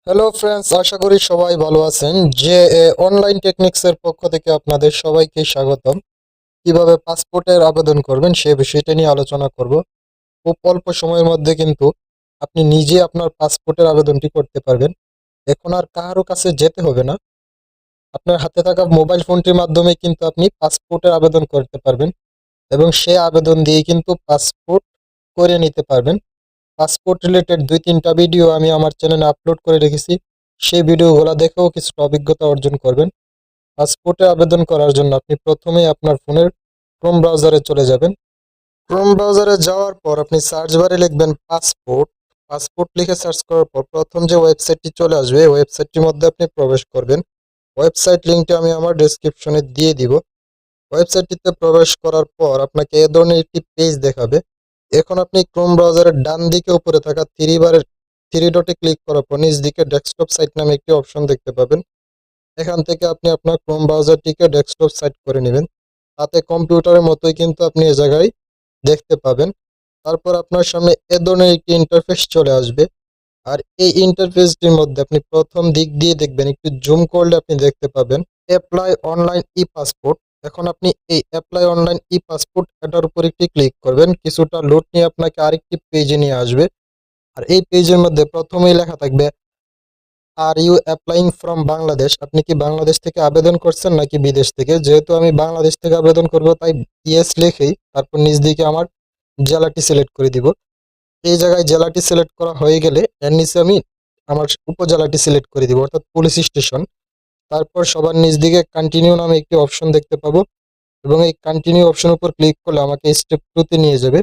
Hello friends, আশা করি সবাই ভালো আছেন। যে অনলাইন টেকনিক্সের পক্ষ থেকে আপনাদের সবাইকে স্বাগতম। কিভাবে পাসপোর্টের আবেদন করবেন সে বিষয়টা নিয়ে আলোচনা করব। খুব অল্প সময়ের মধ্যে কিন্তু আপনি নিজে আপনার পাসপোর্টের আবেদনটি করতে পারবেন। এখন আর কারো কাছে যেতে হবে না। আপনার হাতে থাকা মোবাইল ফোনটির মাধ্যমে কিন্তু আপনি পাসপোর্টের আবেদন করতে পারবেন এবং সে আবেদন দিয়ে কিন্তু পাসপোর্ট করে নিতে পারবেন। পাসপোর্ট রিলেটেড ২-৩টা ভিডিও আমি আমার চ্যানেলে আপলোড করে রেখেছি। সেই ভিডিওগুলো দেখেও কিছুটা অভিজ্ঞতা অর্জন করবেন। পাসপোর্টে আবেদন করার জন্য আপনি প্রথমেই আপনার ফোনের ক্রোম ব্রাউজারে চলে যাবেন। ক্রোম ব্রাউজারে যাওয়ার পর আপনি সার্চ বারে লিখবেন পাসপোর্ট। পাসপোর্ট লিখে সার্চ করার পর প্রথম যে ওয়েবসাইটটি চলে আসবে, এই ওয়েবসাইটটির মধ্যে আপনি প্রবেশ করবেন। ওয়েবসাইট লিঙ্কটি আমি আমার ডেসক্রিপশনে দিয়ে দিব। ওয়েবসাইটটিতে প্রবেশ করার পর আপনাকে এ ধরনের একটি পেজ দেখাবে। এখন আপনি ক্রোম ব্রাউজারের ডান দিকে উপরে থাকা থ্রি ডটে ক্লিক করার পর নিচ দিকে ডেস্কটপ সাইট নামে একটি অপশন দেখতে পাবেন। এখান থেকে আপনি আপনার ক্রোম ব্রাউজারটিকে ডেস্কটপ সাইট করে নেবেন। তাতে কম্পিউটারের মতোই কিন্তু আপনি এ জায়গায় দেখতে পাবেন। তারপর আপনার সামনে এ ধরনের একটি ইন্টারফেস চলে আসবে। আর এই ইন্টারফেসটির মধ্যে আপনি প্রথম দিক দিয়ে দেখবেন, একটু জুম করলে আপনি দেখতে পাবেন অ্যাপ্লাই অনলাইন ই পাসপোর্ট। এখন আপনি এই অ্যাপ্লাই অনলাইন ই পাসপোর্ট এটার উপর একটি ক্লিক করবেন। কিছুটা লোড নিয়ে আপনাকে আরেকটি পেজে নিয়ে আসবে। আর এই পেজের মধ্যে প্রথমেই লেখা থাকবে, are you applying from Bangladesh? আপনি কি বাংলাদেশ থেকে আবেদন করছেন নাকি বিদেশ থেকে? যেহেতু আমি বাংলাদেশ থেকে আবেদন করব, তাই ইয়েস লিখেই তারপর নিচ দিকে আমার জেলাটি সিলেক্ট করে দিব। এই জায়গায় জেলাটি সিলেক্ট করা হয়ে গেলে এর নিচে আমি আমার উপজেলাটি সিলেক্ট করে দিব, অর্থাৎ পুলিশ স্টেশন। তারপর সবার নিচ দিকে কন্টিনিউ নামে একটি অপশন দেখতে পাবো এবং এই কন্টিনিউ অপশনের উপর ক্লিক করলে আমাকে স্টেপ 2 তে নিয়ে যাবে।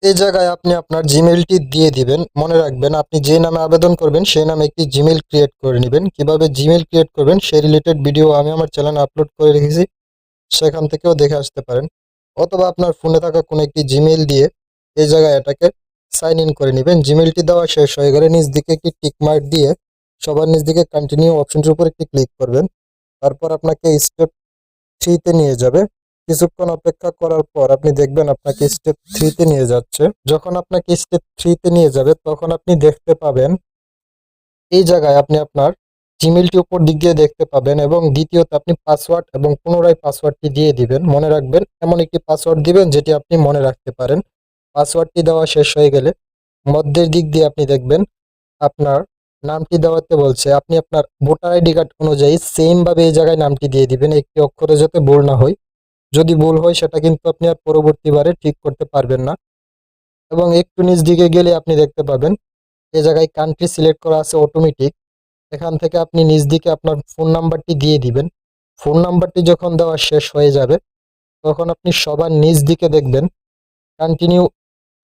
এই জায়গায় আপনি আপনার জিমেইলটি দিয়ে দিবেন। মনে রাখবেন, আপনি যে নামে আবেদন করবেন সেই নামে একটি জিমেইল ক্রিয়েট করে নেবেন। কিভাবে জিমেইল ক্রিয়েট করবেন সেই রিলেটেড ভিডিও আমি আমার চ্যানেলে আপলোড করে রেখেছি, সেখান থেকেও দেখে আসতে পারেন। অথবা আপনার ফোনে থাকা কোনো একটি জিমেইল দিয়ে এই জায়গায় এটাকে সাইন ইন করে নেবেন। জিমেইলটি দেওয়া শেষ হয়ে গেলে নিচ দিকে একটি টিক মার্ক দিয়ে সবার নিচ দিকে কন্টিনিউ অপশনটির উপর একটি ক্লিক করবেন। তারপর আপনাকে স্টেপ 3 তে নিয়ে যাবে। কিছুক্ষণ অপেক্ষা করার পর আপনি দেখবেন আপনাকে স্টেপ 3 তে নিয়ে যাচ্ছে। যখন আপনাকে স্টেপ 3 তে নিয়ে যাবে তখন আপনি দেখতে পাবেন এই জায়গায় আপনি আপনার জিমেইলটি উপর দিক দিয়ে দেখতে পাবেন এবং দ্বিতীয়ত আপনি পাসওয়ার্ড এবং পুনরায় পাসওয়ার্ডটি দিয়ে দিবেন। মনে রাখবেন, এমন একটি পাসওয়ার্ড দিবেন যেটি আপনি মনে রাখতে পারেন। পাসওয়ার্ডটি দেওয়া শেষ হয়ে গেলে মধ্যের দিক দিয়ে আপনি দেখবেন আপনার নামটি দেওয়াতে বলছে। আপনি আপনার ভোটার আইডি কার্ড অনুযায়ী সেম ভাবে এই জায়গায় নামটি দিয়ে দিবেন, একটি অক্ষরে যাতে ভুল না হয়। যদি ভুল হয় সেটা কিন্তু আপনি আর পরবর্তীবারে ঠিক করতে পারবেন না। এবং একটু নিচ দিকে গেলে আপনি দেখতে পাবেন এই জায়গায় কান্ট্রি সিলেক্ট করা আছে অটোমেটিক। এখান থেকে আপনি নিচ দিকে আপনার ফোন নাম্বারটি দিয়ে দিবেন। ফোন নাম্বারটি যখন দেওয়া শেষ হয়ে যাবে তখন আপনি সবার নিচ দিকে দেখবেন কন্টিনিউ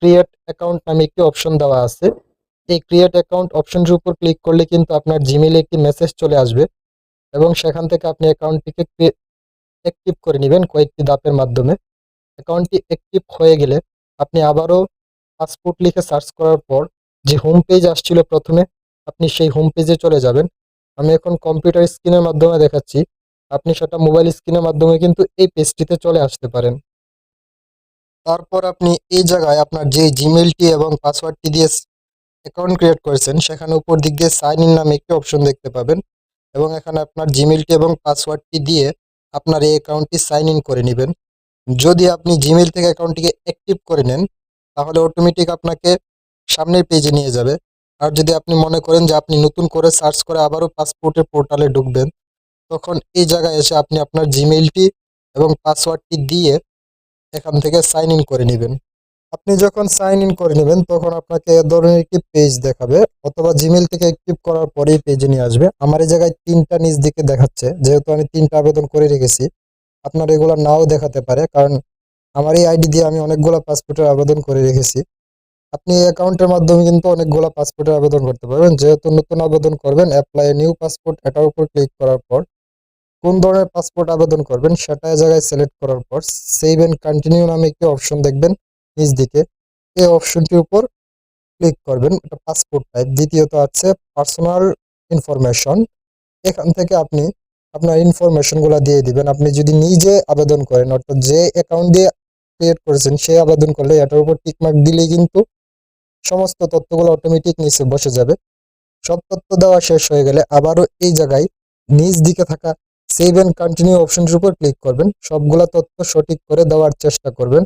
ক্রিয়েট অ্যাকাউন্ট নামে একটি অপশন দেওয়া আছে। এই ক্রিয়েট অ্যাকাউন্ট অপশনটির উপর ক্লিক করলে কিন্তু আপনার জিমেইলে একটি মেসেজ চলে আসবে এবং সেখান থেকে আপনি অ্যাকাউন্টটিকে অ্যাক্টিভ করে নেবেন কয়েকটি ধাপের মাধ্যমে। অ্যাকাউন্টটি অ্যাক্টিভ হয়ে গেলে আপনি আবারও পাসপোর্ট লিখে সার্চ করার পর যে হোম পেজ আসছিল প্রথমে, আপনি সেই হোম পেজে চলে যাবেন। আমি এখন কম্পিউটার স্ক্রিনের মাধ্যমে দেখাচ্ছি, আপনি সেটা মোবাইল স্ক্রিনের মাধ্যমে কিন্তু এই পেজটিতে চলে আসতে পারেন। তারপর আপনি এই জায়গায় আপনার যে জিমেইলটি এবং পাসওয়ার্ডটি দিয়ে অ্যাকাউন্ট ক্রিয়েট করেছেন সেখানে উপর দিক দিয়ে সাইন ইন নামে একটি অপশন দেখতে পাবেন এবং এখানে আপনার জিমেইলটি এবং পাসওয়ার্ডটি দিয়ে আপনার এই অ্যাকাউন্টটি সাইন ইন করে নেবেন। যদি আপনি জিমেইল থেকে অ্যাকাউন্টটিকে অ্যাক্টিভ করে নেন তাহলে অটোমেটিক আপনাকে সামনের পেজে নিয়ে যাবে। আর যদি আপনি মনে করেন যে আপনি নতুন করে সার্চ করে আবারও পাসপোর্টের পোর্টালে ঢুকবেন, তখন এই জায়গায় এসে আপনি আপনার জিমেইলটি এবং পাসওয়ার্ডটি দিয়ে এখান থেকে সাইন ইন করে নেবেন। আপনি যখন সাইন ইন করে নেবেন তখন আপনাকে এ ধরনের একটি পেজ দেখাবে, অথবা জিমেইল থেকে অ্যাক্টিভ করার পরেই পেজে নিয়ে আসবে। আমার এই জায়গায় 3টা নিচ দিকে দেখাচ্ছে, যেহেতু আমি 3টা আবেদন করে রেখেছি। আপনার এগুলো নাও দেখাতে পারে, কারণ আমার এই আইডি দিয়ে আমি অনেকগুলো পাসপোর্টের আবেদন করে রেখেছি। আপনি এই অ্যাকাউন্টের মাধ্যমে কিন্তু অনেকগুলো পাসপোর্টের আবেদন করতে পারবেন। যেহেতু নতুন আবেদন করবেন, অ্যাপ্লাই নিউ পাসপোর্ট এটার উপর ক্লিক করার পর কোন ধরনের পাসপোর্ট আবেদন করবেন সেটা এই জায়গায় সিলেক্ট করার পর সেভ এন্ড কন্টিনিউ নামে একটি অপশন দেখবেন নিচ দিকে। এই অপশনটির উপর ক্লিক করবেন, এটা পাসপোর্ট টাইপ। দ্বিতীয়ত আছে পার্সোনাল ইনফরমেশন। এখান থেকে আপনি আপনার ইনফরমেশনগুলো দিয়ে দিবেন। আপনি যদি নিজে আবেদন করেন, অর্থাৎ যে অ্যাকাউন্ট দিয়ে ক্রিয়েট করেছেন সেই আবেদন করলে এটার উপর টিক মার্ক দিলেই কিন্তু সমস্ত তথ্যগুলো অটোমেটিক নিচে বসে যাবে। সব তথ্য দেওয়া শেষ হয়ে গেলে আবারও এই জায়গায় নিচ দিকে থাকা সেভ এন্ড কন্টিনিউ অপশনটির উপর ক্লিক করবেন। সবগুলা তথ্য সঠিক করে দেওয়ার চেষ্টা করবেন।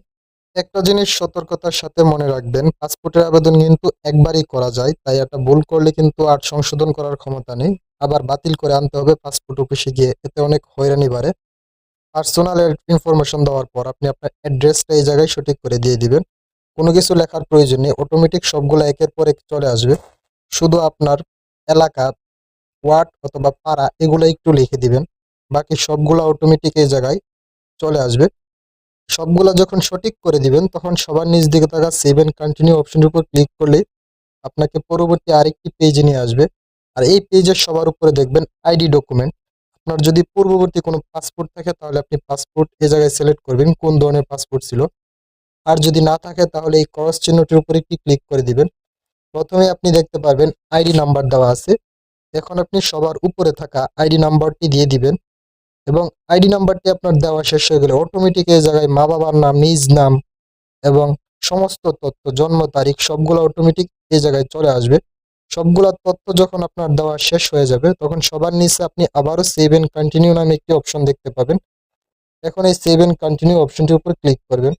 একটা জিনিস সতর্কতার সাথে মনে রাখবেন, পাসপোর্টের আবেদন কিন্তু একবারই করা যায়, তাই এটা ভুল করলে কিন্তু আর সংশোধন করার ক্ষমতা নেই। আবার বাতিল করে আনতে হবে পাসপোর্ট অফিসে গিয়ে, এতে অনেক হয়রানি বাড়ে। পার্সোনাল ইনফরমেশন দেওয়ার পর আপনি আপনার অ্যাড্রেসটা এই জায়গায় সঠিক করে দিয়ে দিবেন। কোনো কিছু লেখার প্রয়োজন নেই, অটোমেটিক সবগুলো একের পর এক চলে আসবে। শুধু আপনার এলাকা, ওয়ার্ড অথবা পাড়া এগুলো একটু লিখে দিবেন, বাকি সবগুলো অটোমেটিক এই জায়গায় চলে আসবে। সবগুলা যখন সঠিক করে দিবেন তখন সবার নিচ দিকে থাকা সেভ এন্ড কন্টিনিউ অপশনের উপর ক্লিক করলে আপনাকে পরবর্তী আরেকটি পেজে নিয়ে আসবে। আর এই পেজের সবার উপরে দেখবেন আইডি ডকুমেন্ট। আপনার যদি পূর্ববর্তী কোনো পাসপোর্ট থাকে তাহলে আপনি পাসপোর্ট এই জায়গায় সিলেক্ট করবেন কোন ধরনের পাসপোর্ট ছিল। আর যদি না থাকে তাহলে এই ক্রস চিহ্নটির উপরে একটি ক্লিক করে দিবেন। প্রথমে আপনি দেখতে পারবেন আইডি নাম্বার দেওয়া আছে। এখন আপনি সবার উপরে থাকা আইডি নাম্বারটি দিয়ে দিবেন এবং আইডি নাম্বারটি আপনার দেওয়া শেষ হয়ে গেলে অটোমেটিক এই জায়গায় মা বাবার নাম, নিজ নাম এবং সমস্ত তথ্য, জন্ম তারিখ সবগুলো অটোমেটিক এই জায়গায় চলে আসবে। সবগুলা তথ্য যখন আপনার দেওয়া শেষ হয়ে যাবে তখন সবার নিচে আপনি আবারও সেভ এন্ড কন্টিনিউ নামে একটি অপশন দেখতে পাবেন। এখন এই সেভ এন্ড কন্টিনিউ অপশনটির উপর ক্লিক করবেন।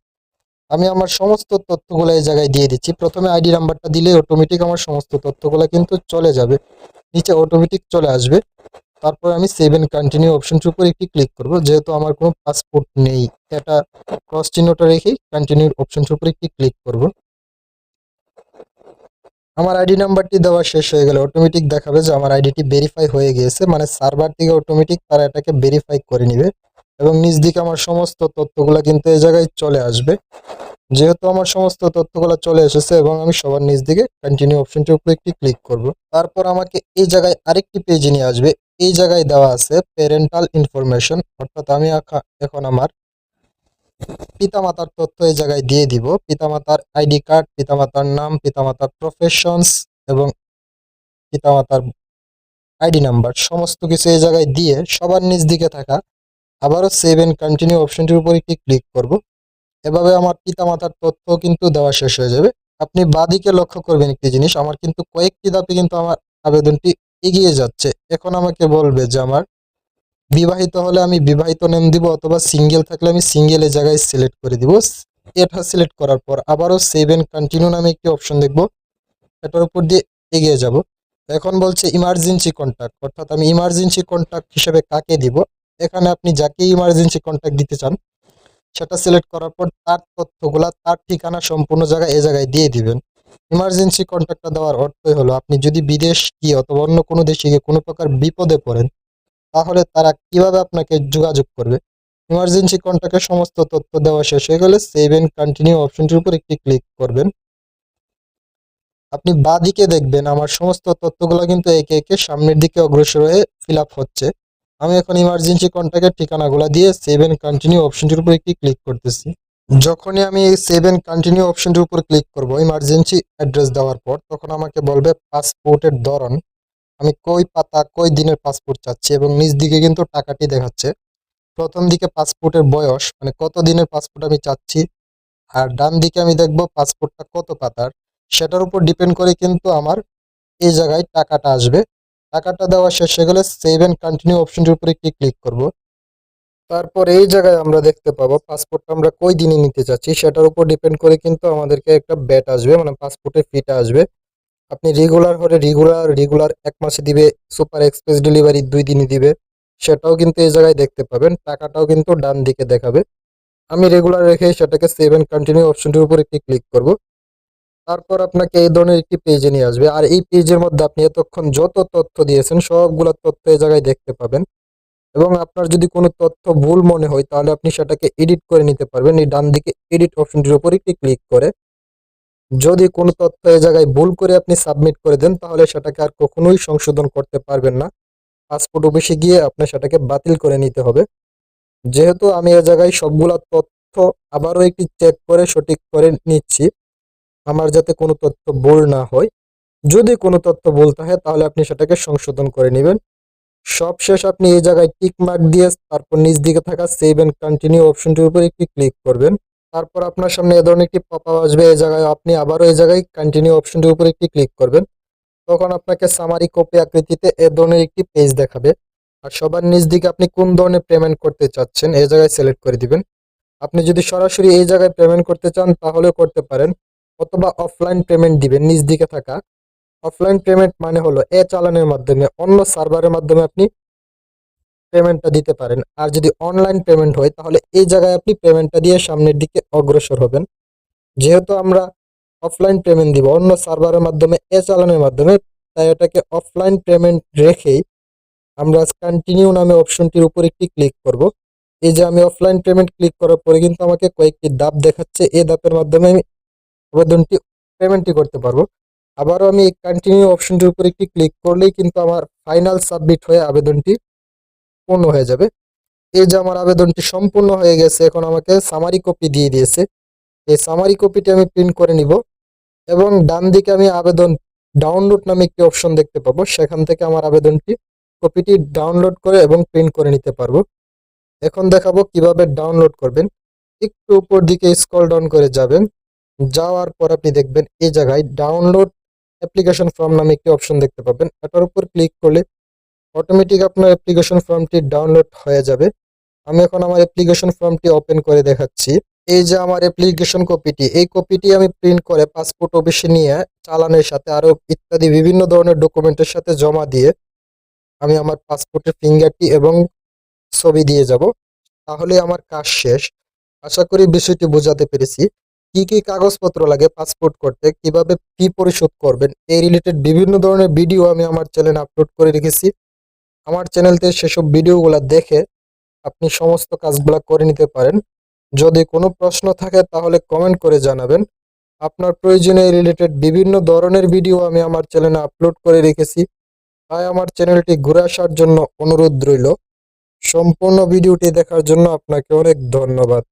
আমি আমার সমস্ত তথ্যগুলো এই জায়গায় দিয়ে দিচ্ছি। প্রথমে আইডি নাম্বারটা দিলে অটোমেটিক আমার সমস্ত তথ্যগুলো কিন্তু চলে যাবে, নিচে অটোমেটিক চলে আসবে। তারপর আমি সেভ এন্ড কন্টিনিউ অপশনটির উপর একটি ক্লিক করব। যেহেতু আমার কোনো পাসপোর্ট নেই, এটা ক্রস চিহ্নটা রেখেই কন্টিনিউ অপশনটির উপর একটি ক্লিক করব। আমার আইডি নাম্বারটি দেওয়া শেষ হয়ে গেলে অটোমেটিক দেখাবে যে আমার আইডিটি ভেরিফাই হয়ে গিয়েছে, মানে সার্ভার থেকে অটোমেটিক তারা এটাকে ভেরিফাই করে নেবে এবং নিচ দিকে আমার সমস্ত তথ্যগুলো কিন্তু এই জায়গায় চলে আসবে। যেহেতু আমার সমস্ত তথ্যগুলো চলে এসেছে এবং আমি সবার নিচ দিকে কন্টিনিউ অপশনটির উপর একটি ক্লিক করব। তারপর আমাকে এই জায়গায় আরেকটি পেজে নিয়ে আসবে। এই জায়গায় দেওয়া আছে প্যারেন্টাল ইনফরমেশন, অর্থাৎ আমি এখন আমার পিতামাতার তথ্য এই জায়গায় দিয়ে দিব। পিতামাতার আইডি কার্ড, পিতামাতার নাম, পিতামাতার প্রফেশনস এবং পিতামাতার আইডি নাম্বার সমস্ত কিছু এই জায়গায় দিয়ে সবার নিচ দিকে থাকা আবারও সেভ এন্ড কন্টিনিউ অপশনটির উপর একটি ক্লিক করব। এভাবে আমার পিতামাতার তথ্য কিন্তু দেওয়া শেষ হয়ে যাবে। আপনি বাদিকে লক্ষ্য করবেন একটি জিনিস, আমার কিন্তু কয়েকটি ধাপে কিন্তু আমার আবেদনটি এগিয়ে যাচ্ছে। এখন আমাকে বলবে যে আমার বিবাহিত হলে আমি বিবাহিত নেম দিব অথবা সিঙ্গেল থাকলে আমি সিঙ্গেল এই জায়গায় সিলেক্ট করে দিব। এটা সিলেক্ট করার পর আবারও সেভ এন্ড কন্টিনিউ নামে একটি অপশন দেখব, এটার উপর দিয়ে এগিয়ে যাব। এখন বলছে ইমার্জেন্সি কন্ট্যাক্ট, অর্থাৎ আমি ইমার্জেন্সি কন্ট্যাক্ট হিসেবে কাকে দিব। এখানে আপনি যাকে ইমার্জেন্সি কন্ট্যাক্ট দিতে চান সেটা সিলেক্ট করার পর তার তথ্যগুলা, তার ঠিকানা সম্পূর্ণ জায়গায় এই জায়গায় দিয়ে দিবেন। ইমার্জেন্সি কন্ট্যাক্টটা দেওয়ার অর্থই হলো আপনি যদি বিদেশ গিয়ে অথবা অন্য কোনো দেশে গিয়ে কোনো প্রকার বিপদে পড়েন তাহলে তারা কিভাবে আপনাকে যোগাযোগ করবে। ইমার্জেন্সি কন্ট্যাক্টের সমস্ত তথ্য দেওয়া শেষ হয়ে গেলে সেভ এন্ড কন্টিনিউ অপশনটির উপর একটি ক্লিক করবেন। আপনি বাঁদিকে দেখবেন আমার সমস্ত তথ্যগুলো কিন্তু একে একে সামনের দিকে অগ্রসর হয়ে ফিল আপ হচ্ছে। আমি এখন ইমার্জেন্সি কন্ট্যাক্টের ঠিকানাগুলো দিয়ে সেভ এন্ড কন্টিনিউ অপশনটির উপর একটি ক্লিক করতেছি। যখনই আমি এই সেভ এন্ড কন্টিনিউ অপশনটির উপর ক্লিক করব ইমার্জেন্সি অ্যাড্রেস দেওয়ার পর, তখন আমাকে বলবে পাসপোর্টের ধরন, আমি কই পাতা কই দিনের পাসপোর্ট চাচ্ছি এবং নিচ দিকে কিন্তু টাকাটি দেখাচ্ছে। প্রথম দিকে পাসপোর্টের বয়স, মানে কত দিনের পাসপোর্ট আমি চাচ্ছি, আর ডান দিকে আমি দেখব পাসপোর্টটা কত পাতার। সেটার উপর ডিপেন্ড করে কিন্তু আমার এই জায়গায় টাকাটা আসবে। টাকাটা দেওয়া শেষ হয়ে গেলে সেভ এন্ড কন্টিনিউ অপশনটির উপর একটি ক্লিক করব। তারপর এই জায়গায় আমরা দেখতে পাবো পাসপোর্টটা আমরা কই দিনে নিতে চাচ্ছি, সেটার উপর ডিপেন্ড করে কিন্তু আমাদেরকে একটা ব্যাট আসবে, মানে পাসপোর্টের ফিটা আসবে। আপনি রেগুলার হলে রেগুলার 1 মাসে দিবে, সুপার এক্সপ্রেস ডেলিভারি 2 দিনে দিবে, সেটাও কিন্তু এই জায়গায় দেখতে পাবেন। টাকাটাও কিন্তু ডান দিকে দেখাবে। আমি রেগুলার রেখে সেটাকে সেভ এন্ড কন্টিনিউ অপশনটির উপর একটি ক্লিক করব। তারপর আপনাকে এই ধরনের একটি পেজে নিয়ে আসবে, আর এই পেজের মধ্যে আপনি এতক্ষণ যত তথ্য দিয়েছেন সবগুলো তথ্য এই জায়গায় দেখতে পাবেন। এবং আপনার যদি কোনো তথ্য ভুল মনে হয় তাহলে আপনি সেটাকে এডিট করে নিতে পারবেন এই ডান দিকে এডিট অপশনটির উপর একটি ক্লিক করে। যদি কোনো তথ্য এই জায়গায় ভুল করে আপনি সাবমিট করে দেন তাহলে সেটাকে আর কখনোই সংশোধন করতে পারবেন না। পাসপোর্ট অফিসে গিয়ে আপনার সেটাকে বাতিল করে নিতে হবে। যেহেতু আমি এই জায়গায় সবগুলা তথ্য আবারও একটি চেক করে সঠিক করে নিচ্ছি, আমার যাতে কোনো তথ্য ভুল না হয়। যদি কোনো তথ্য ভুল থাকে তাহলে আপনি সেটাকে সংশোধন করে নেবেন। সবশেষ আপনি এই জায়গায় টিক মার্ক দিয়ে তারপর নিচ দিকে থাকা সেভ এন্ড কন্টিনিউ অপশনটির উপর একটি ক্লিক করবেন। তারপর আপনার সামনে এ ধরনের একটি পপ আপ আসবে। এই জায়গায় আপনি আবারও এই জায়গায় কন্টিনিউ অপশনটির উপর একটি ক্লিক করবেন। তখন আপনাকে সামারি কপি আকৃতিতে এ ধরনের একটি পেজ দেখাবে। আর সবার নিচ দিকে আপনি কোন ধরনের পেমেন্ট করতে চাচ্ছেন এই জায়গায় সিলেক্ট করে দিবেন। আপনি যদি সরাসরি এই জায়গায় পেমেন্ট করতে চান তাহলেও করতে পারেন, অথবা অফলাইন পেমেন্ট দিবেন নিচ দিকে থাকা। অফলাইন পেমেন্ট মানে হলো চালানের মাধ্যমে অন্য সার্ভারের মাধ্যমে আপনি পেমেন্টটা দিতে পারেন। আর যদি অনলাইন পেমেন্ট হয় তাহলে এই জায়গায় আপনি পেমেন্টটা দিয়ে সামনের দিকে অগ্রসর হবেন। যেহেতু আমরা অফলাইন পেমেন্ট দিব অন্য সার্ভারের মাধ্যমে চালানের মাধ্যমে, তাই এটাকে অফলাইন পেমেন্ট রেখেই আমরা কন্টিনিউ নামে অপশনটির উপর একটি ক্লিক করব। এই যে আমি অফলাইন পেমেন্ট ক্লিক করার পরে কিন্তু আমাকে কয়েকটি ধাপ দেখাচ্ছে, এই ধাপের মাধ্যমে আমি আবেদনটি পেমেন্টটি করতে পারবো। আবারও আমি এই কন্টিনিউ অপশনটির উপর একটি ক্লিক করলেই কিন্তু আমার ফাইনাল সাবমিট হয়ে আবেদনটি পূর্ণ হয়ে যাবে। এই যে আমার আবেদনটি সম্পূর্ণ হয়ে গেছে, এখন আমাকে সামারি কপি দিয়ে দিয়েছে। এই সামারি কপিটি আমি প্রিন্ট করে নিব এবং ডান দিকে আমি আবেদন ডাউনলোড নামে একটি অপশন দেখতে পাবো, সেখান থেকে আমার আবেদনটি কপিটি ডাউনলোড করে এবং প্রিন্ট করে নিতে পারবো। এখন দেখাবো কিভাবে ডাউনলোড করবেন। একটু উপর দিকে স্ক্রল ডাউন করে যাবেন, যাওয়ার পর আপনি দেখবেন এই জায়গায় ডাউনলোড অ্যাপ্লিকেশন ফর্ম নামে একটি অপশন দেখতে পাবেন। এটার উপর ক্লিক করলে অটোমেটিক আপনার অ্যাপ্লিকেশন ফর্মটি ডাউনলোড হয়ে যাবে। আমি এখন আমার অ্যাপ্লিকেশন ফর্মটি ওপেন করে দেখাচ্ছি। এই যে আমার অ্যাপ্লিকেশন কপিটি, এই কপিটি আমি প্রিন্ট করে পাসপোর্ট অফিসে নিয়ে চালানের সাথে আরো ইত্যাদি বিভিন্ন ধরনের ডকুমেন্টের সাথে জমা দিয়ে আমি আমার পাসপোর্টের ফিঙ্গারটি এবং ছবি দিয়ে যাব, তাহলে আমার কাজ শেষ। আশা করি বিষয়টি বোঝাতে পেরেছি। কি কি কাগজপত্র লাগে পাসপোর্ট করতে, কিভাবে ফি পরিশোধ করবেন, এই রিলেটেড বিভিন্ন ধরনের ভিডিও আমি আমার চ্যানেলে আপলোড করে রেখেছি। আমার চ্যানেলতে সেসব ভিডিওগুলো দেখে আপনি সমস্ত কাজগুলো করে নিতে পারেন। যদি কোনো প্রশ্ন থাকে তাহলে কমেন্ট করে জানাবেন। আপনার প্রয়োজনে রিলেটেড বিভিন্ন ধরনের ভিডিও আমি আমার চ্যানেলে আপলোড করে রেখেছি, তাই আমার চ্যানেলটি ঘুরে আসার জন্য অনুরোধ রইল। সম্পূর্ণ ভিডিওটি দেখার জন্য আপনাকে অনেক ধন্যবাদ।